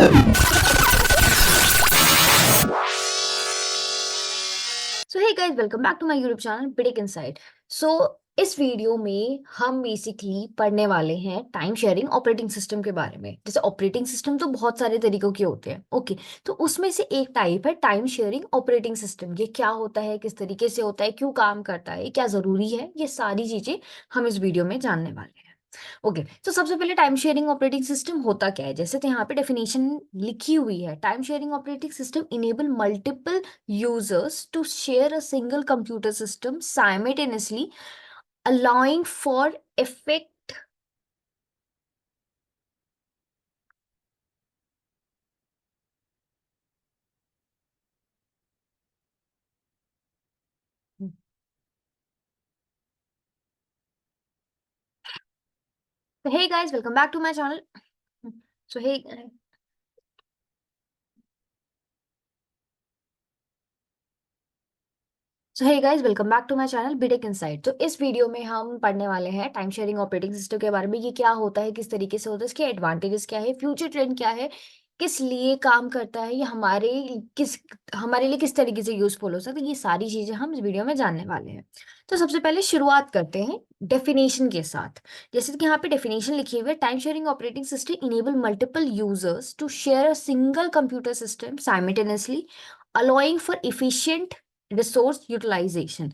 So hey guys, welcome back to my YouTube channel BTech insight. So इस video में हम basically पढ़ने वाले हैं टाइम शेयरिंग ऑपरेटिंग सिस्टम के बारे में। जैसे ऑपरेटिंग सिस्टम तो बहुत सारे तरीकों के होते हैं, ओके। तो उसमें से एक टाइप है टाइम शेयरिंग ऑपरेटिंग सिस्टम। ये क्या होता है, किस तरीके से होता है, क्यों काम करता है, क्या जरूरी है, ये सारी चीजें हम इस वीडियो में जानने वाले हैं। ओके, तो सबसे पहले टाइम शेयरिंग ऑपरेटिंग सिस्टम होता क्या है। जैसे तो यहाँ पे डेफिनेशन लिखी हुई है, time sharing operating system enable multiple users to share a single computer system simultaneously allowing for effect। So hey guys, welcome back to my channel. So hey so hey guys, welcome back to my channel BTech Insight. तो इस video में हम पढ़ने वाले हैं time sharing operating system के बारे में। ये क्या होता है, किस तरीके से होता है, इसके एडवांटेजेस क्या है, फ्यूचर ट्रेंड क्या है, किस लिए काम करता है, ये हमारे लिए किस तरीके से यूजफुल हो सकता है, ये सारी चीजें हम इस वीडियो में जानने वाले हैं। तो सबसे पहले शुरुआत करते हैं डेफिनेशन के साथ। जैसे कि यहाँ पे डेफिनेशन लिखी हुई है, time sharing operating system enable multiple users to share a single computer system simultaneously allowing for efficient resource utilisation.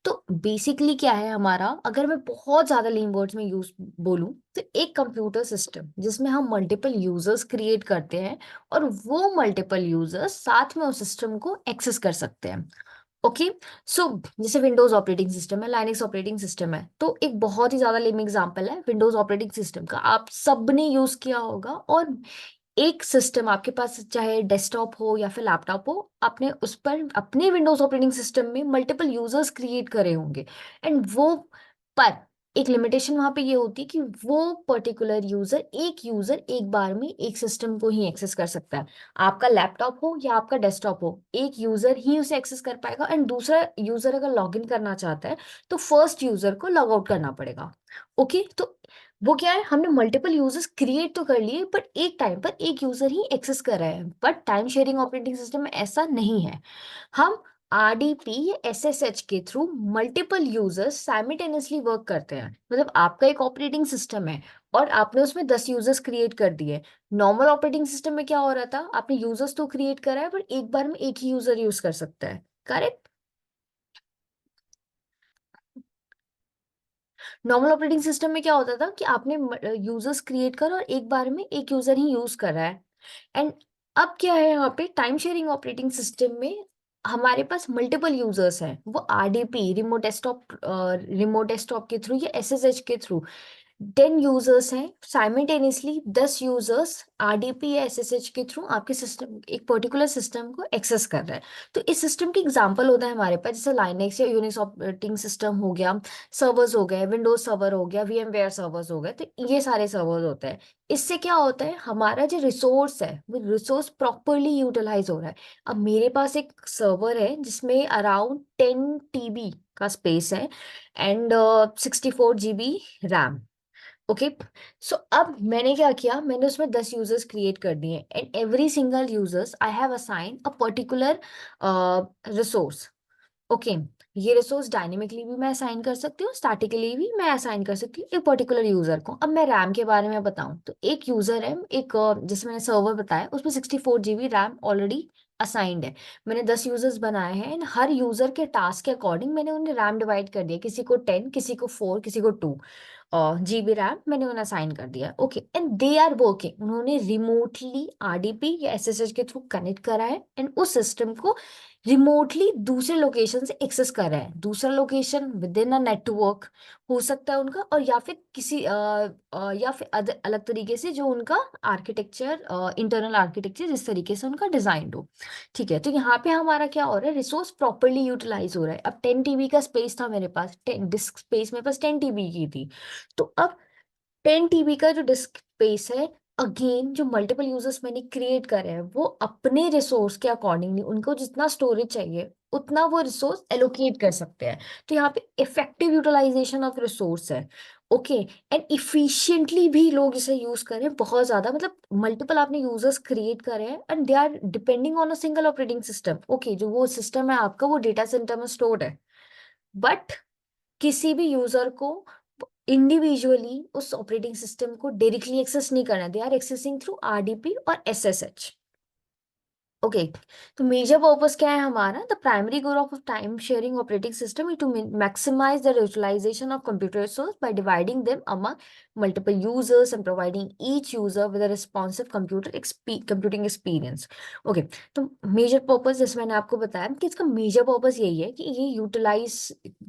तो बेसिकली क्या है हमारा, अगर मैं बहुत ज्यादा लीन वर्ड्स में यूज बोलूं, तो एक कंप्यूटर सिस्टम जिसमें हम मल्टीपल यूजर्स क्रिएट करते हैं और वो मल्टीपल यूजर्स साथ में उस सिस्टम को एक्सेस कर सकते हैं। ओके, सो जैसे विंडोज ऑपरेटिंग सिस्टम है, लाइनक्स ऑपरेटिंग सिस्टम है, तो एक बहुत ही ज्यादा लेम एग्जांपल है विंडोज ऑपरेटिंग सिस्टम का। आप सबने यूज किया होगा, और एक सिस्टम आपके पास चाहे डेस्कटॉप हो या फिर लैपटॉप हो, आपने उस पर अपने विंडोज ऑपरेटिंग सिस्टम में मल्टीपल यूजर्स क्रिएट करे होंगे। एंड वो पर एक लिमिटेशन वहां पे ये होती है कि वो पर्टिकुलर यूजर एक बार में एक सिस्टम को ही एक्सेस कर सकता है। आपका लैपटॉप हो या आपका डेस्कटॉप हो, एक यूजर ही उसे एक्सेस कर पाएगा। एंड दूसरा यूजर अगर लॉग इन करना चाहता है तो फर्स्ट यूजर को लॉग आउट करना पड़ेगा। ओके, तो वो क्या है, हमने मल्टीपल यूजर्स क्रिएट तो कर लिए, बट एक टाइम पर एक यूजर ही एक्सेस कर रहा है। But time sharing operating system में ऐसा नहीं है। हम आरडीपी या एसएसएच के through multiple users simultaneously work करते हैं। मतलब आपका एक ऑपरेटिंग सिस्टम है और आपने उसमें 10 यूजर्स क्रिएट कर दिए। नॉर्मल ऑपरेटिंग सिस्टम में क्या हो रहा था, आपने यूजर्स तो क्रिएट करा है, बट एक बार में एक ही यूजर यूज कर सकता है। करेक्ट। नॉर्मल ऑपरेटिंग सिस्टम में क्या होता था कि आपने यूजर्स क्रिएट कर और एक बार में एक यूजर ही यूज कर रहा है। एंड अब क्या है, यहाँ पे टाइम शेयरिंग ऑपरेटिंग सिस्टम में हमारे पास मल्टीपल यूजर्स हैं। वो आरडीपी रिमोट डेस्कटॉप के थ्रू या एसएसएच के थ्रू 10 यूजर्स हैं साइमल्टेनियसली, 10 यूजर्स आरडीपी या एसएसएच के थ्रू आपके सिस्टम, एक पर्टिकुलर सिस्टम को एक्सेस कर रहा है। तो इस सिस्टम की एग्जांपल होता है हमारे पास, जैसे लाइनेक्स या यूनिक्स ऑपरेटिंग सिस्टम हो गया, सर्वर्स हो गए, विंडोज सर्वर हो गया, वीएमवेयर सर्वर्स हो गए। तो ये सारे सर्वर्स होते हैं। इससे क्या होता है, हमारा जो रिसोर्स है वो रिसोर्स प्रॉपरली यूटिलाइज हो रहा है। अब मेरे पास एक सर्वर है जिसमें अराउंड 10 TB का स्पेस है एंड 64 GB रैम। ओके, सो अब मैंने क्या किया, मैंने उसमें 10 यूजर्स क्रिएट कर दिए and every single users I have assign a particular resource. Okay, ये रिसोर्स डायनेमिकली भी मैं असाइन कर सकती हूँ, स्टैटिकली भी मैं असाइन कर सकती हूँ एक पर्टिकुलर यूजर को। अब मैं रैम के बारे में बताऊं तो एक यूजर है, एक जिसमें मैंने सर्वर बताया, उसमें 64 GB रैम ऑलरेडी असाइंड है। मैंने 10 यूजर्स बनाए हैं एंड हर यूजर के टास्क के अकॉर्डिंग मैंने उन्हें रैम डिवाइड कर दिया, किसी को 10, किसी को 4, किसी को 2 GB रैम मैंने उन्हें असाइन कर दिया। Okay, and they are working, उन्होंने रिमोटली आरडीपी या एसएसएच के थ्रू कनेक्ट करा है एंड उस सिस्टम को रिमोटली दूसरे लोकेशन से एक्सेस कर रहा है। दूसरा location with in a network हो सकता है उनका, और या फिर या फिर अलग तरीके से जो उनका आर्किटेक्चर, इंटरनल आर्किटेक्चर जिस तरीके से उनका डिजाइन हो। ठीक है, तो यहाँ पे हमारा क्या हो रहा है, रिसोर्स प्रॉपरली यूटिलाइज हो रहा है। अब 10 TB का स्पेस था मेरे पास, 10 डिस्क स्पेस मेरे पास 10 TB की थी। तो अब 10 TB का जो डिस्क स्पेस है, अगेन जो मल्टीपल यूजर्स मैंने क्रिएट करे हैं वो अपने रिसोर्स के अकॉर्डिंगली उनको जितना स्टोरेज चाहिए उतना वो रिसोर्स एलोकेट कर सकते हैं। तो यहाँ पे इफेक्टिव यूटिलाइजेशन ऑफ रिसोर्स है। ओके, एंड इफिशिएंटली भी लोग इसे यूज करें बहुत ज्यादा, मतलब मल्टीपल आपने यूजर्स क्रिएट करे हैं and they are depending on a single operating system. Okay, जो वो सिस्टम है आपका वो डेटा सेंटर में स्टोर्ड है, बट किसी भी यूजर को इंडिविजुअली उस ऑपरेटिंग सिस्टम को डायरेक्टली एक्सेस नहीं करना, they are accessing through RDP और एसएसएच। ओके, तो मेजर पर्पस क्या है हमारा? The primary goal of time sharing operating system is to maximise the utilisation of computer resource by dividing them among multiple users and providing each user with a responsive computing experience. Okay, तो major purpose जैसे मैंने आपको बताया कि इसका major purpose यही है कि ये यूटिलाइज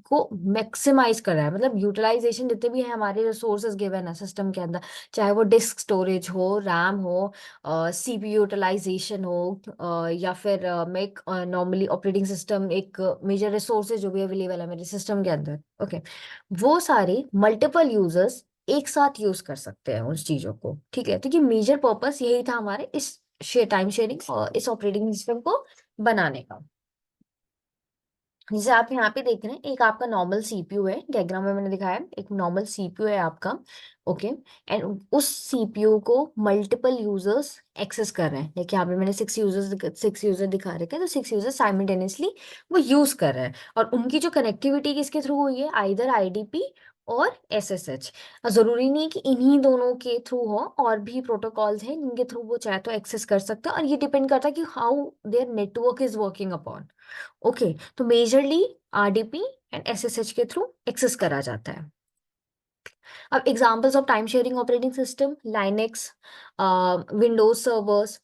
को मैक्सिमाइज कर रहा है, मतलब यूटिलाइजेशन जितने भी है हमारे रिसोर्सेज गिवन है सिस्टम के अंदर, चाहे वो डिस्क स्टोरेज हो, रैम हो, सीपीयू यूटिलाइजेशन हो, या फिर मैं एक नॉर्मली ऑपरेटिंग सिस्टम एक मेजर रिसोर्सेज जो भी अवेलेबल है मेरे सिस्टम के अंदर, ओके, वो सारे मल्टीपल यूजर्स एक साथ यूज कर सकते हैं उस चीजों को। ठीक है, तो ये मेजर पर्पस यही था हमारे इस टाइम शेयरिंग और इस ऑपरेटिंग सिस्टम को बनाने का। जैसे आप यहाँ पे देख रहे हैं, एक आपका नॉर्मल सीपीयू है, डायग्राम में मैंने दिखाया है, एक नॉर्मल सीपीयू है आपका। ओके, एंड उस सीपीयू को मल्टीपल यूजर्स एक्सेस कर रहे हैं। देखिए यहाँ पे मैंने 6 यूजर दिखा रखे हैं, तो 6 यूजर साइमल्टेनियसली वो यूज कर रहे हैं, और उनकी जो कनेक्टिविटी किसके थ्रू हुई है? आइदर आईडीपी और एसएसएच। जरूरी नहीं कि इन्हीं दोनों के थ्रू हो, और भी प्रोटोकॉल्स हैं जिनके थ्रू वो चाहे तो एक्सेस कर सकते हैं, और ये डिपेंड करता है कि how their network is working upon. Okay, तो मेजरली आरडीपी एंड एसएसएच के थ्रू एक्सेस करा जाता है। अब examples of time sharing operating system: Linux, Windows servers,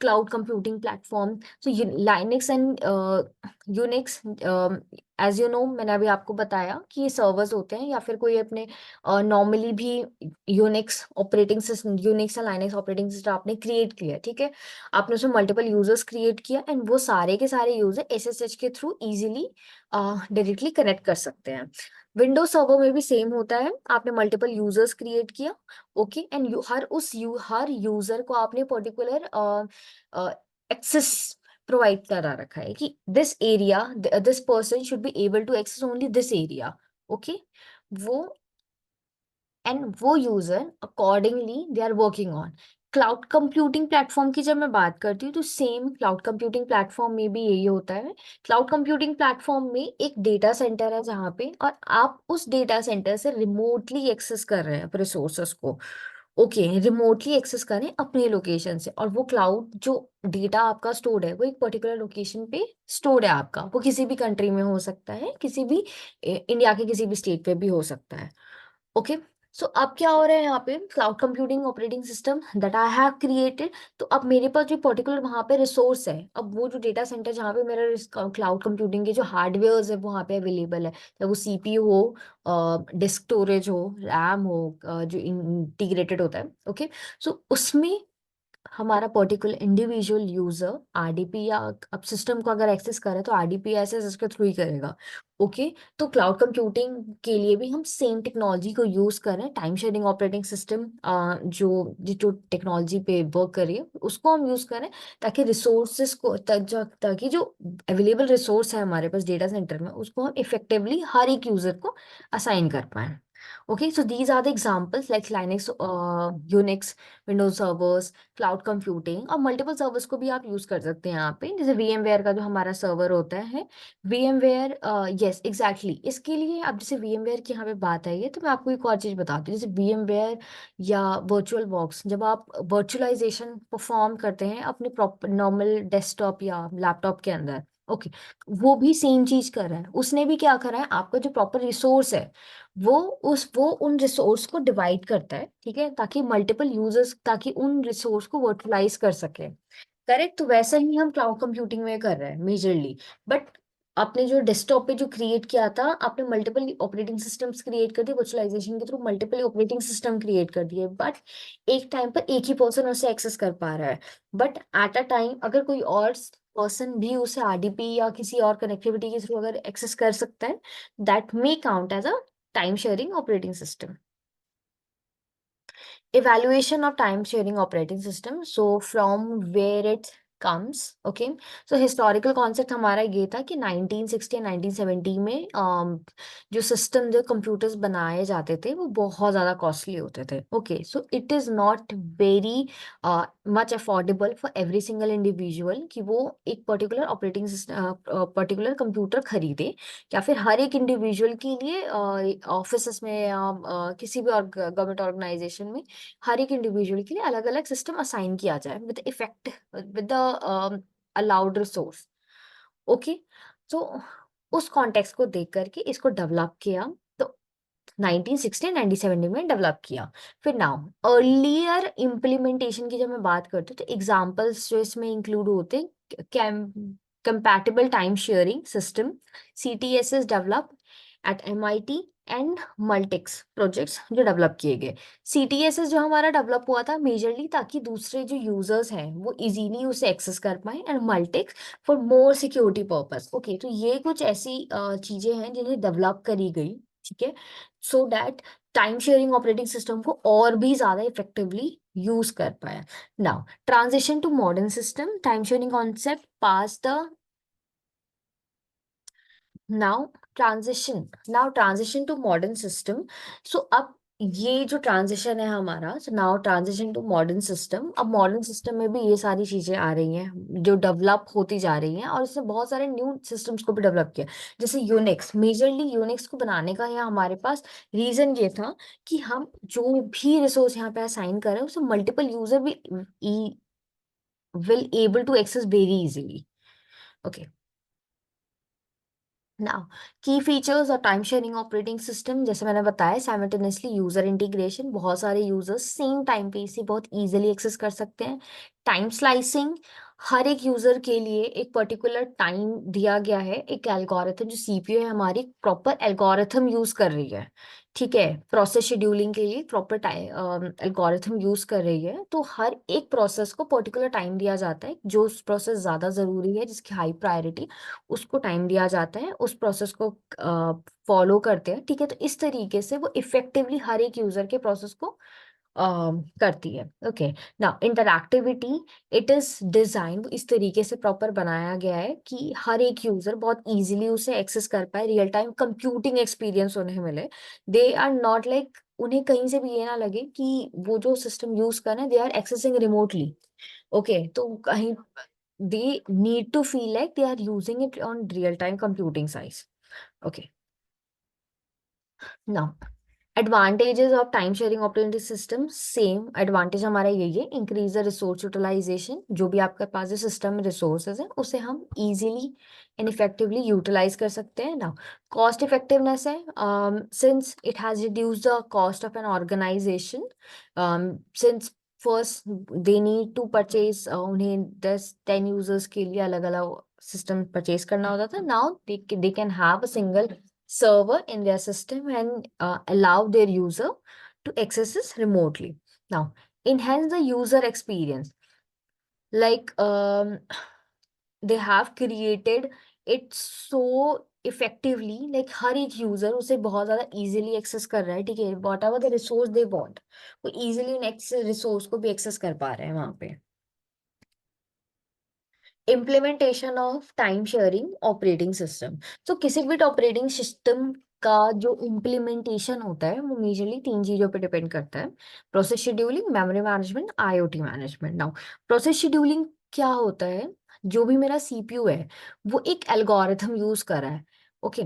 cloud computing platform. So Linux and Unix, as you know, मैंने अभी आपको बताया कि ये सर्वर्स होते हैं, या फिर कोई अपने नॉर्मली भी यूनिक्स ऑपरेटिंग सिस्टम, यूनिक्स या लाइनेक्स ऑपरेटिंग सिस्टम आपने क्रिएट किया, ठीक है, आपने उसमें मल्टीपल यूजर्स क्रिएट किया, एंड वो सारे के सारे यूजर एसएसएच के थ्रू इजीली डायरेक्टली कनेक्ट कर सकते हैं। विंडोज सर्वर में भी सेम होता है, आपने मल्टीपल यूजर्स क्रिएट किया, ओके, एंड हर यूजर को आपने पर्टिकुलर एक्सेस प्रोवाइड करा रखा है कि this area, this person should be able to access only this area. Okay, वो एंड वो user accordingly they are working on. Cloud computing platform की जब मैं बात करती हूँ, तो सेम क्लाउड कंप्यूटिंग प्लेटफॉर्म में भी यही होता है। क्लाउड कंप्यूटिंग प्लेटफॉर्म में एक डेटा सेंटर है जहाँ पे, और आप उस डेटा सेंटर से रिमोटली एक्सेस कर रहे हैं रिसोर्सेस को। ओके, रिमोटली एक्सेस करें अपने लोकेशन से, और वो क्लाउड जो डेटा आपका स्टोर्ड है वो एक पर्टिकुलर लोकेशन पे स्टोर्ड है आपका, वो किसी भी कंट्री में हो सकता है, किसी भी इंडिया के किसी भी स्टेट पे भी हो सकता है। ओके, सो अब क्या हो रहा है यहाँ पे? Cloud computing operating system that I have created, तो अब मेरे पास जो पर्टिकुलर वहाँ पे रिसोर्स है, अब वो जो डेटा सेंटर जहाँ पे मेरा क्लाउड कंप्यूटिंग के जो हार्डवेयर है वहाँ पे अवेलेबल है, चाहे वो सीपीयू हो, डिस्क स्टोरेज हो, रैम हो, जो इंटीग्रेटेड होता है, ओके, सो उसमें हमारा पर्टिकुलर इंडिविजुअल यूजर आरडीपी, या अब सिस्टम को अगर एक्सेस करे तो आरडीपी एसएस के थ्रू ही करेगा। ओके, तो क्लाउड कंप्यूटिंग के लिए भी हम सेम टेक्नोलॉजी को यूज कर रहे हैं, टाइम शेयरिंग ऑपरेटिंग सिस्टम जो टेक्नोलॉजी पे वर्क कर रही है उसको हम यूज करें, ताकि रिसोर्सेज को ताकि जो अवेलेबल रिसोर्स है हमारे पास डेटा सेंटर में उसको हम इफेक्टिवली हर एक यूजर को असाइन कर पाए। Okay, so these are the examples like Linux, Unix, Windows servers, cloud computing, और मल्टीपल सर्वर्स को भी आप यूज कर सकते हैं यहाँ पे, जैसे VMware का जो हमारा सर्वर होता है, VMware, यस एग्जैक्टली, इसके लिए अब जैसे VMware की यहाँ पे बात आई है, तो मैं आपको एक और चीज बताती हूँ, जैसे VMware या वर्चुअल बॉक्स, जब आप वर्चुअलाइजेशन परफॉर्म करते हैं अपने प्रॉपर नॉर्मल डेस्कटॉप या लैपटॉप के अंदर, ओके, वो भी सेम चीज कर रहा है, उसने भी क्या करा है, आपका जो प्रॉपर रिसोर्स है वो उन रिसोर्स को डिवाइड करता है, ठीक है, ताकि मल्टीपल यूजर्स, ताकि उन रिसोर्स को वर्चुअलाइज कर सके। करेक्ट, तो वैसा ही हम क्लाउड कंप्यूटिंग में कर रहे हैं मेजरली, बट आपने जो डेस्कटॉप पे जो क्रिएट किया था, आपने मल्टीपल ऑपरेटिंग सिस्टम्स क्रिएट कर दिए वर्चुअलाइजेशन के through, multiple operating system create कर दिए, बट एक टाइम पर एक ही पर्सन उसे एक्सेस कर पा रहा है, बट एट अ टाइम अगर कोई और पर्सन भी उसे आरडीपी या किसी और कनेक्टिविटी के थ्रू अगर एक्सेस कर सकता है, that may count as a time sharing operating system. Evaluation of time sharing operating system. So from where it comes, okay. So historical concept हमारा ये था कि 1960 1970 में जो सिस्टम जो कंप्यूटर्स बनाए जाते थे वो बहुत ज़्यादा कॉस्टली होते थे, okay. So it is not very much affordable for every single individual कि वो एक particular operating system particular computer खरीदे, या फिर हर एक इंडिविजुअल के लिए ऑफिस में या किसी भी गवर्नमेंट ऑर्गेनाइजेशन में हर एक इंडिविजुअल के लिए अलग अलग सिस्टम असाइन किया जाए with effect with the allowed resource, okay. तो उस कॉन्टेक्स्ट को देख करके इसको डेवलप किया, तो 1960 1970 में डेवलप किया. फिर नाउ अर्लियर इम्प्लीमेंटेशन की जब मैं बात करती हूँ तो एग्जांपल्स जो इसमें इंक्लूड होते कैम compatible time sharing system, CTSs develop at MIT and Multics projects जो डेवलप किए गए. CTSs जो हमारा डेवलप हुआ था मेजरली ताकि दूसरे जो यूजर्स हैं वो इजीली उसे एक्सेस कर पाए, and Multics for more security purpose, okay. तो ये कुछ ऐसी चीजें हैं जिन्हें डेवलप करी गई, ठीक है, so that time sharing operating system को और भी ज्यादा इफेक्टिवली यूज कर पाया. Now transition to modern system, time sharing concept pass the now transition to modern system. So अब ये जो ट्रांजिशन है हमारा, so now transition to modern system, अब मॉडर्न सिस्टम में भी ये सारी चीजें आ रही हैं जो डेवलप होती जा रही हैं, और इसने बहुत सारे न्यू सिस्टम्स को भी डेवलप किया. जैसे यूनिक्स, मेजरली यूनिक्स को बनाने का यहाँ हमारे पास रीजन ये था कि हम जो भी रिसोर्स यहाँ पे असाइन करें उसे मल्टीपल यूजर भी will able to access very easily, okay. Now key features और टाइम शेयरिंग ऑपरेटिंग सिस्टम, जैसे मैंने बताया साइमल्टेनियसली यूजर इंटीग्रेशन, बहुत सारे यूजर्स सेम टाइम पे इसे बहुत इजीली एक्सेस कर सकते हैं. टाइम स्लाइसिंग, हर एक यूजर के लिए एक पर्टिकुलर टाइम दिया गया है, एक एल्गोरिथम जो सीपीयू है हमारी प्रॉपर एल्गोरिथम यूज कर रही है, ठीक है, प्रोसेस शेड्यूलिंग के लिए प्रॉपर एल्गोरिथम यूज कर रही है. तो हर एक प्रोसेस को पर्टिकुलर टाइम दिया जाता है, जो प्रोसेस ज्यादा जरूरी है जिसकी हाई प्रायोरिटी उसको टाइम दिया जाता है, उस प्रोसेस को फॉलो करते हैं, ठीक है. तो इस तरीके से वो इफेक्टिवली हर एक यूजर के प्रोसेस को करती है, okay. Now interactivity, it is design इस तरीके से प्रॉपर बनाया गया है कि हर एक यूजर बहुत इजीली उसे एक्सेस कर पाए, रियल टाइम कंप्यूटिंग एक्सपीरियंस उन्हें मिले. दे आर नॉट लाइक, उन्हें कहीं से भी ये ना लगे कि वो जो सिस्टम यूज कर रहे हैं they are accessing remotely, okay. तो कहीं they need to feel like they are using it on real time computing size, okay. Now advantages of time sharing operating system, same advantage हमारा यही है, increase the resource utilisation, जो भी आपके पास जो system में रिसोर्सेज है उसे हम इजीली एंड इफेक्टिवली यूटिलाइज कर सकते हैं. ना कॉस्ट इफेक्टिवनेस है, since it has reduce the cost of an organisation, since first they need to purchase, उन्हें 10 यूजर्स के लिए अलग अलग सिस्टम परचेज करना होता था. Now they can have a single server in their system and allow their user to access this remotely. Now, enhance the user experience. Like they have created it so effectively, like हर एक user उसे बहुत ज्यादा easily access कर रहा है, ठीक है, whatever the resource they want, वो easily next resource को भी access कर पा रहे हैं वहां पे. Implementation of time sharing operating system. तो किसी भी ऑपरेटिंग सिस्टम का जो इम्प्लीमेंटेशन होता है वो मेजरली 3 चीजों पे डिपेंड करता है: process scheduling, memory management, IoT management. Now process scheduling क्या होता है, जो भी मेरा सीपीयू है वो एक एल्गोरिथम यूज कर रहा है, ओके.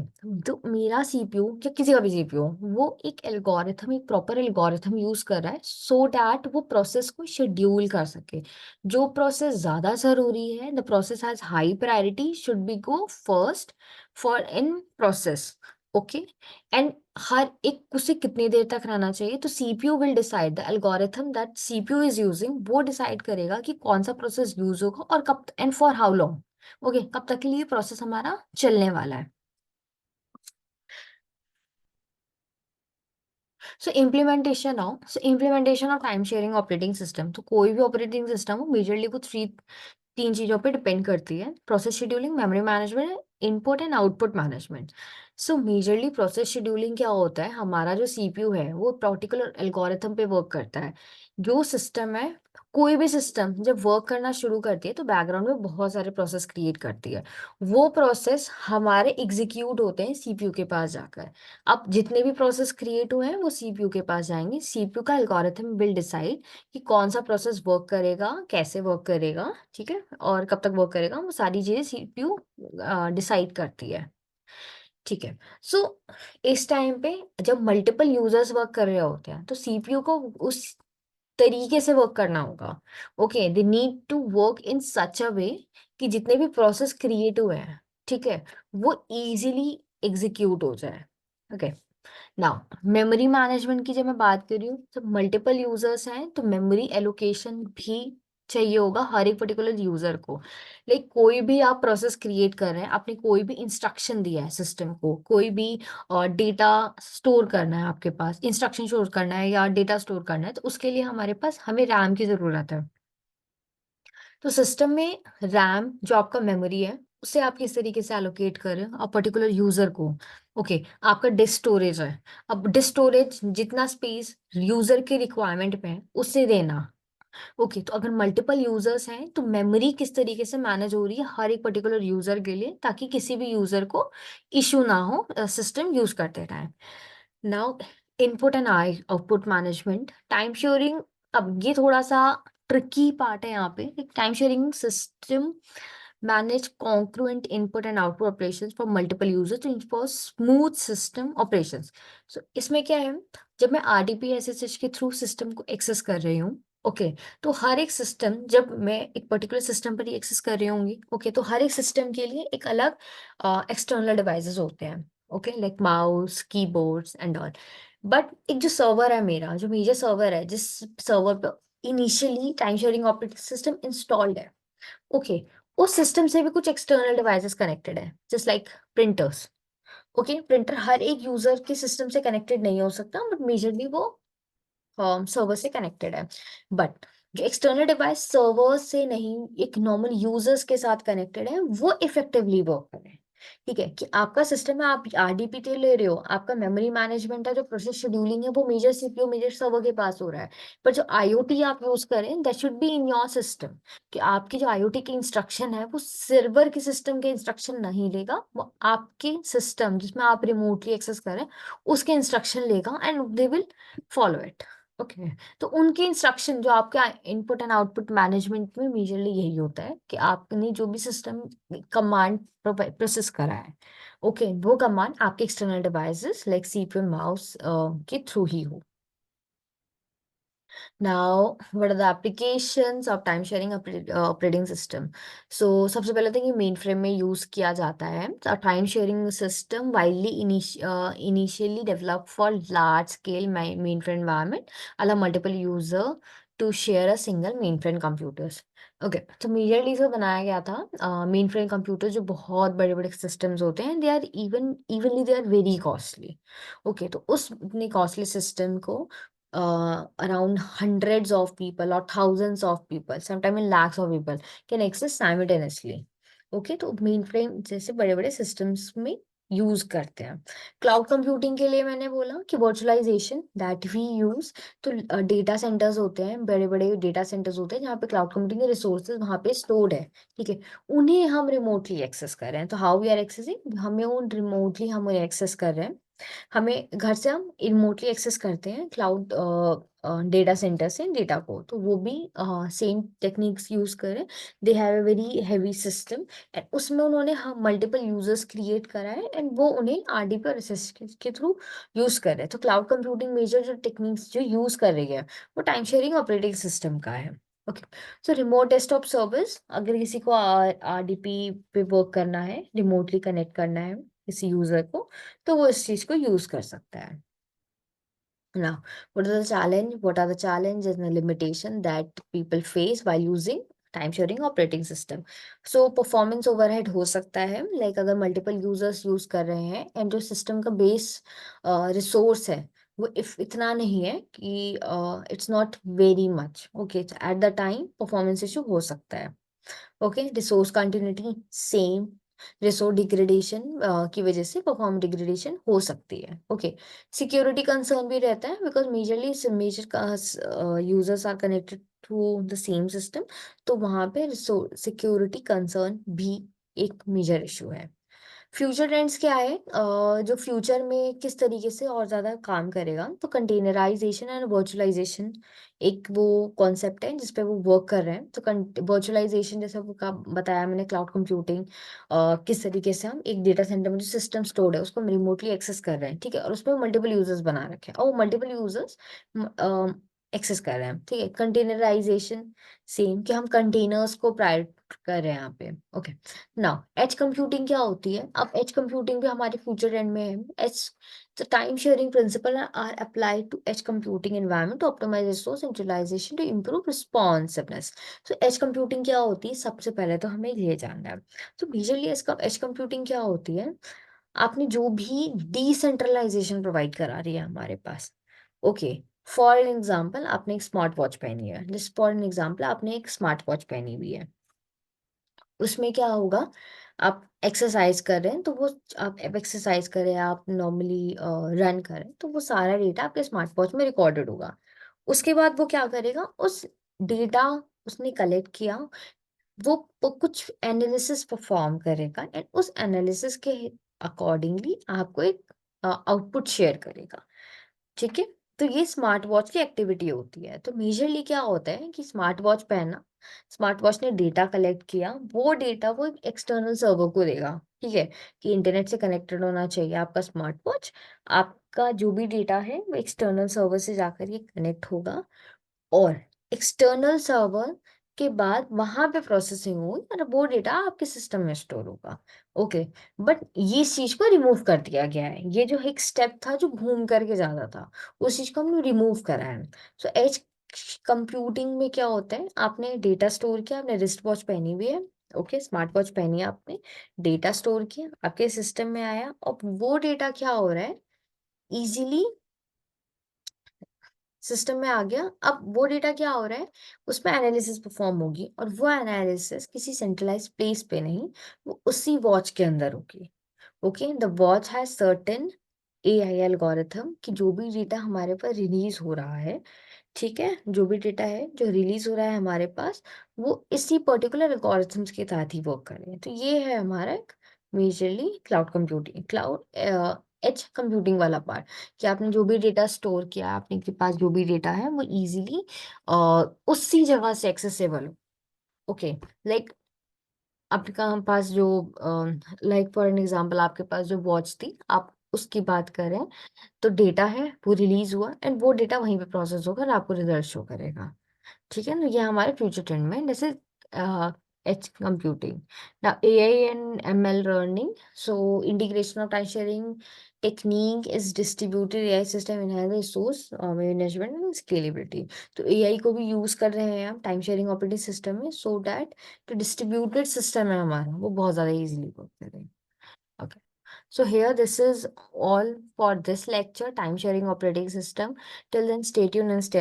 तो मेरा सीपीयू या किसी का भी सीपीयू वो एक एल्गोरिथम, एक प्रॉपर एल्गोरिथम यूज कर रहा है सो दैट वो प्रोसेस को शेड्यूल कर सके. जो प्रोसेस ज्यादा जरूरी है, the process has high priority, should be go first for in process, okay. And हर एक उसे कितनी देर तक रहना चाहिए, तो CPU will decide, the algorithm that CPU is using वो डिसाइड करेगा कि कौन सा प्रोसेस यूज होगा और कब and for how long, okay, कब तक के लिए प्रोसेस हमारा चलने वाला है. सो implementation of time sharing operating system, तो कोई भी ऑपरेटिंग सिस्टम हो मेजरली वो 3 चीजों पे डिपेंड करती है: process scheduling, memory management, input and output management. So majorly process scheduling क्या होता है, हमारा जो सीपीयू है वो पर्टिकुलर एल्गोरिथम पे वर्क करता है. जो सिस्टम है कोई भी सिस्टम जब वर्क करना शुरू करती है तो बैकग्राउंड में बहुत सारे प्रोसेस क्रिएट करती है। वो प्रोसेस हमारे एग्जीक्यूट होते हैं सीपीयू के पास जाकर। अब जितने भी प्रोसेस क्रिएट हुए हैं वो सीपीयू के पास जाएंगे। सीपीयू का एल्गोरिथम विल डिसाइड कि कौन सा प्रोसेस वर्क करेगा, कैसे वर्क करेगा, ठीक है, और कब तक वर्क करेगा। वो सारी चीजें सीपीयू डिसाइड करती है, ठीक है। सो इस टाइम पे जब मल्टीपल यूजर्स वर्क कर रहे होते हैं तो सीपीयू को उस तरीके से वर्क करना होगा। Okay, they need to work in such a way कि जितने भी प्रोसेस क्रिएट हुए हैं, ठीक है, वो इजीली एग्जीक्यूट हो जाए। ओके, नाउ मेमोरी मैनेजमेंट की जब मैं बात कर रही हूँ, जब मल्टीपल यूजर्स हैं तो मेमोरी एलोकेशन भी चाहिए होगा हर एक पर्टिकुलर यूजर को। लाइक कोई भी आप प्रोसेस क्रिएट कर रहे हैं, आपने कोई भी इंस्ट्रक्शन दिया है सिस्टम को, कोई भी डेटा स्टोर करना है, आपके पास इंस्ट्रक्शन स्टोर करना है या डेटा स्टोर करना है, तो उसके लिए हमें रैम की जरूरत है। तो सिस्टम में रैम जो आपका मेमोरी है उसे आप किस तरीके से एलोकेट करें अब पर्टिकुलर यूजर को। ओके, आपका डिस्क स्टोरेज है। अब डिस्क स्टोरेज जितना स्पेस यूजर के रिक्वायरमेंट पे है उसे देना। ओके, तो अगर मल्टीपल यूजर्स हैं तो मेमोरी किस तरीके से मैनेज हो रही है हर एक पर्टिकुलर यूजर के लिए, ताकि किसी भी यूजर को इशू ना हो सिस्टम यूज करते time. Now input and I output management, time sharing. अब ये थोड़ा सा ट्रिकी पार्ट है यहाँ पे। Time sharing system manage concurrent input and output operations for multiple users to ensure smooth system operations. So इसमें क्या है, जब मैं आरडीपी एसएसएच के थ्रू सिस्टम को एक्सेस कर रही हूँ, ओके, तो हर एक सिस्टम, जब मैं एक पर्टिकुलर सिस्टम पर ही एक्सेस कर रही होंगी, ओके, तो हर एक सिस्टम के लिए एक अलग एक्सटर्नल डिवाइसेस होते हैं, okay, like mouse, keyboards and all. But एक जो सर्वर है मेरा, जो मेजर सर्वर है, जिस सर्वर पर initially time sharing operating system installed है, ओके, उस सिस्टम से भी कुछ एक्सटर्नल डिवाइसेस कनेक्टेड है, just like printers. Okay, printer हर एक यूजर के सिस्टम से कनेक्टेड नहीं हो सकता, बट मेजरली वो सर्वर से कनेक्टेड है। बट जो एक्सटर्नल डिवाइस सर्वर से नहीं, एक नॉर्मल यूजर्स के साथ कनेक्टेड है, वो इफेक्टिवली वर्क करें। ठीक है, कि आपका सिस्टम है, आप आरडीपी तो ले रहे हो, आपका मेमोरी मैनेजमेंट है, जो प्रोसेस शेड्यूलिंग है वो मेजर सीपीयू मेजर सर्वर के पास हो रहा है। पर जो आईओटी आप यूज करें, that should be in your system. कि आपकी जो आईओटी की इंस्ट्रक्शन है वो सर्वर के सिस्टम के इंस्ट्रक्शन नहीं लेगा, वो आपके सिस्टम जिसमें आप रिमोटली एक्सेस करें उसके इंस्ट्रक्शन लेगा and they will follow it. Okay, तो उनके इंस्ट्रक्शन जो आपके इनपुट एंड आउटपुट मैनेजमेंट में मेजरली यही होता है कि आपने जो भी सिस्टम कमांड प्रोसेस करा है, ओके, वो कमांड आपके external devices like CPU mouse के थ्रू ही हो। Now, what are the applications of time sharing operating system? So, सबसे पहले तो ये मेन फ्रेम में यूज किया जाता है। Time sharing system widely initially developed for large scale mainframe environment allow multiple user to share a single mainframe computers। Okay, तो majorly से बनाया गया था मेन फ्रेम कंप्यूटर, जो बहुत बड़े बड़े सिस्टम्स होते हैं, they are evenly they are very costly. Okay, तो उस इतने कॉस्टली सिस्टम को around hundreds of people or thousands of people, sometimes in lakhs of people can access simultaneously। Okay, तो मेन फ्रेम जैसे बड़े बड़े सिस्टम्स में यूज करते हैं। क्लाउड कंप्यूटिंग के लिए मैंने बोला कि वर्चुअलाइजेशन दैट वी यूज। तो डेटा सेंटर्स होते हैं, बड़े बड़े डेटा सेंटर्स होते हैं जहाँ पे क्लाउड कंप्यूटिंग के रिसोर्सेज वहाँ पे स्टोर्ड है, ठीक है, उन्हें हम रिमोटली एक्सेस कर रहे हैं। तो हाउ वी आर एक्सेसिंग, हमें उन रिमोटली हम उन्हें एक्सेस कर रहे हैं। हमें घर से हम रिमोटली एक्सेस करते हैं क्लाउड डेटा सेंटर से डेटा को, तो वो भी सेम टेक्निक्स यूज करें। They have a very heavy system and उसमें उन्होंने हम मल्टीपल यूजर्स क्रिएट करा है एंड वो उन्हें आरडीपी और एसएसएच के थ्रू यूज कर रहे हैं। तो क्लाउड कंप्यूटिंग मेजर जो टेक्निक्स जो यूज कर रही है वो टाइम शेयरिंग ऑपरेटिंग सिस्टम का है। ओके, सो रिमोट डेस्कटॉप सर्विस, अगर किसी को आरडीपी पे वर्क करना है, रिमोटली कनेक्ट करना है किसी यूजर को, तो वो इस चीज को यूज कर सकता है। Now, what are the challenge? What are the challenges and the limitation that people face while using time sharing operating system? So performance overhead हो सकता है, लाइक अगर मल्टीपल यूजर्स यूज कर रहे हैं एंड जो सिस्टम का बेस रिसोर्स है वो इफ इतना नहीं है कि it's not very much, okay, at the time performance issue हो सकता है। Okay, resource continuity same, resource degradation की वजह से परफॉर्मेंस डिग्रेडेशन हो सकती है। ओके, सिक्योरिटी कंसर्न भी रहता है because majorly major users are connected through the same system, तो वहां पे सिक्योरिटी कंसर्न भी एक मेजर इशू है। फ्यूचर ट्रेंड्स क्या है, जो फ्यूचर में किस तरीके से और ज़्यादा काम करेगा, तो कंटेनराइजेशन एंड वर्चुअलाइजेशन एक वो कॉन्सेप्ट है जिस पे वो वर्क कर रहे हैं। तो वर्चुअलाइजेशन जैसा वो का बताया मैंने, क्लाउड कंप्यूटिंग, किस तरीके से हम एक डेटा सेंटर में जो सिस्टम स्टोर्ड है उसको हम रिमोटली एक्सेस कर रहे हैं, ठीक है, और उसमें मल्टीपल यूजर्स बना रखे हैं और मल्टीपल यूजर्स एक्सेस कर रहे हैं, ठीक है। कंटेनराइजेशन सेम, कि हम कंटेनर्स को प्रायोरिट कर रहे हैं यहाँ पे, ओके। नाउ एज कंप्यूटिंग क्या होती है, अब एज कंप्यूटिंग भी हमारे फ्यूचर एंड में है। As the time sharing principle are applied to edge computing environment to optimise resource utilisation to improve responsiveness. तो एज कंप्यूटिंग क्या होती है, सबसे पहले तो हमें ये जानना है। तो मेजरली एज कंप्यूटिंग क्या होती है, आपने जो भी डिसेंट्रलाइजेशन प्रोवाइड करा रही है हमारे पास, ओके। फॉर एन एग्जाम्पल आपने एक स्मार्ट वॉच पहनी है, जस्ट फॉर एन एग्जाम्पल आपने एक स्मार्ट वॉच पहनी हुई है, उसमें क्या होगा, आप एक्सरसाइज कर रहे हैं तो वो, आप एक्सरसाइज कर रहे हैं, आप नॉर्मली रन कर रहे हैं, तो वो सारा डेटा आपके स्मार्ट वॉच में रिकॉर्डेड होगा। उसके बाद वो क्या करेगा, उस डेटा उसने कलेक्ट किया, वो कुछ एनालिसिस परफॉर्म करेगा एंड उस एनालिसिस के अकॉर्डिंगली आपको एक आउटपुट शेयर करेगा, ठीक है। तो ये स्मार्ट वॉच की एक्टिविटी होती है। तो मेजरली क्या होता है कि स्मार्ट वॉच पहना, स्मार्ट वॉच ने डेटा कलेक्ट किया, वो डेटा वो एक एक्सटर्नल सर्वर को देगा, ठीक है, कि इंटरनेट से कनेक्टेड होना चाहिए आपका स्मार्ट वॉच। आपका जो भी डेटा है वो एक्सटर्नल सर्वर से जाकर ये कनेक्ट होगा और एक्सटर्नल सर्वर के बाद वहां पे प्रोसेसिंग होगी और वो डेटा आपके सिस्टम में स्टोर होगा, ओके। बट ये इस चीज को रिमूव कर दिया गया है, ये जो एक स्टेप था जो घूम करके जाता था, उस चीज को हमने रिमूव करा है। सो एज कंप्यूटिंग में क्या होता है, आपने डेटा स्टोर किया, आपने रिस्ट वॉच पहनी हुई है, ओके, स्मार्ट वॉच पहनी है आपने, डेटा स्टोर किया आपके सिस्टम में आया, और वो डेटा क्या हो रहा है, इजीली सिस्टम में आ गया। अब वो डेटा क्या हो रहा है, उसमें एनालिसिस परफॉर्म होगी और वो एनालिसिस किसी सेंट्रलाइज प्लेस पे नहीं, वो उसी वॉच के अंदर होगी, okay. The watch has certain AI algorithm कि जो भी डेटा हमारे पास रिलीज हो रहा है, ठीक है, जो भी डेटा है जो रिलीज हो रहा है हमारे पास, वो इसी पर्टिकुलर एल्गोरिथम्स के तहत ही वर्क कर रहे हैं। तो ये है हमारा majorly cloud computing, cloud edge computing वाला पार्ट, कि आपने जो भी डेटा स्टोर किया है, आपने के पास जो भी डेटा है वो इजीली उसी जगह से एक्सेसिबल हो, ओके। लाइक आपके पास जो, लाइक फॉर एन एग्जांपल आपके पास जो वॉच थी, आप उसकी बात करें, तो डेटा है वो रिलीज हुआ एंड वो डेटा वहीं पे प्रोसेस होकर आपको रिजल्ट शो करेगा, ठीक है ना। ये हमारे फ्यूचर ट्रेंड में जैसे H computing. Now AI and ML learning, so integration of time sharing technique is distributed AI system in resource management and scalability. तो एआई को भी यूज कर रहे हैं हम टाइम शेयरिंग ऑपरेटिंग सिस्टम में, सो दैट जो डिस्ट्रीब्यूटेड सिस्टम है हमारा वो बहुत ज्यादा इजीली वर्क करें, okay. So here this is all for this lecture, time sharing operating system. Till then stay tuned and stay